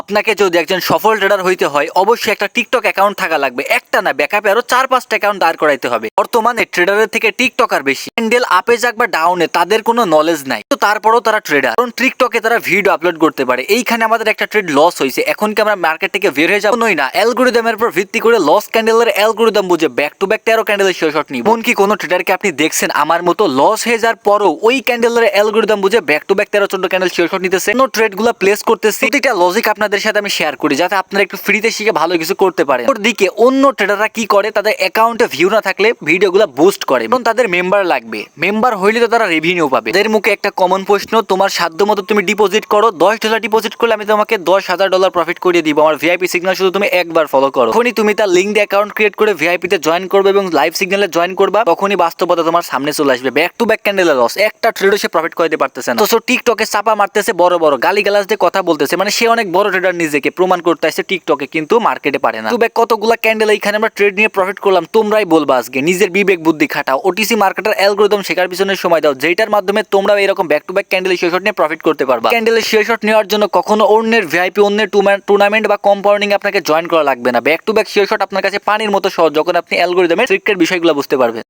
আপনাকে যদি একজন সফল ট্রেডার হইতে হয় অবশ্যই একটা টিকটক অ্যাকাউন্ট থাকা লাগবে। একটা না, ব্যাকআপে আরো 4-5টা অ্যাকাউন্ট দাঁড় করাইতে হবে। বর্তমানে ট্রেডারের থেকে টিকটকার বেশি। ক্যান্ডেল আপে যাক বা ডাউনে তাদের কোনো নলেজ নাই, তো তারপরও তারা ট্রেডার, কারণ টিকটকে তারা ভিডিও আপলোড করতে পারে। এইখানে আমাদের একটা ট্রেড লস হয়েছে। এখন কি আমরা মার্কেট থেকে বের হয়ে যাবো? না, অ্যালগরিদমের উপর ভিত্তি করে লস ক্যান্ডেলের অ্যালগরিদম বুঝে ব্যাক টু ব্যাক 13 ক্যান্ডেলের শেয়ার শট নিব। কোন কি কোনো ট্রেডারকে আপনি দেখছেন আমার মতো লস হয়ে যাওয়ার পরও ওই ক্যান্ডেলের অ্যালগরিদম বুঝে back to back 13-14 candle share shot নিতেছে? কোন ট্রেডগুলো প্লেস করতেছে, প্রতিটা লজিক আপনাদের সাথে আমি শেয়ার করি যাতে আপনারা একটু ফ্রিতে শিখে ভালো কিছু করতে পারেন। ওদিকে অন্য ট্রেডাররা কি করে, তাদের অ্যাকাউন্টে ভিউ না থাকলে ভিডিওগুলো বুস্ট করে, এবং তাদের মেম্বার লাগবে। মেম্বার হইলে তো তারা রেভিনিউ পাবে। এদের মুখে একটা কমন প্রশ্ন, তোমার সাধ্য মতো তুমি ডিপোজিট করো, $10 ডিপোজিট করলে আমি তোমাকে $10,000 প্রফিট করিয়ে দিব। আমার ভিআইপি সিগন্যাল শুধু তুমি একবার ফলো করো। তখনই তুমি তার লিঙ্ক দিয়ে অ্যাকাউন্ট ক্রিয়েট করে ভিআইপি তে জয়েন করবে এবং লাইভ সিগন্যালে জয়েন করবা, তখনই বাস্তবতা তোমার সামনে চলে আসবে। ব্যাক টু ব্যাক ক্যান্ডেলের লস, একটা ট্রেডও সে প্রফিট করতে পারতেছে না। তো টিকটকে চাপা মারতেছে, বড় বড় গালিগালাজ দিয়ে কথা বলতেছে, মানে সে অনেক বড় ট্রেডার, নিজেকে প্রমাণ করতে আসছে টিকটকে, কিন্তু মার্কেটে পারে না। তো ব্যাক কতগুলা ক্যান্ডেল এইখানে আমরা ট্রেড নিয়ে প্রফিট করলাম, তোমরাই বলবা আজকে। নিজের বিবেক বুদ্ধি খাটাও, ওটিসি মার্কেটের অ্যালগরিদম শেখার পিছনে সময় দাও, যেটার মাধ্যমে তোমরা এরকম ব্যাক টু ব্যাক ক্যান্ডেলের শেয়ার শট নিয়ে প্রফিট করতে পারবা। ক্যান্ডেলের শেয়ার শট নেওয়ার জন্য কখনো অন্যের ভিআইপি, অন্যের টুর্নামেন্ট বা কম্পাউন্ডিং আপনাকে জয়েন করা লাগবে না। Back to back share shot আপনার কাছে পানির মতো সহজ যখন আপনি অ্যালগরিদমের সিক্রেট বিষয়গুলো বুঝতে পারবেন।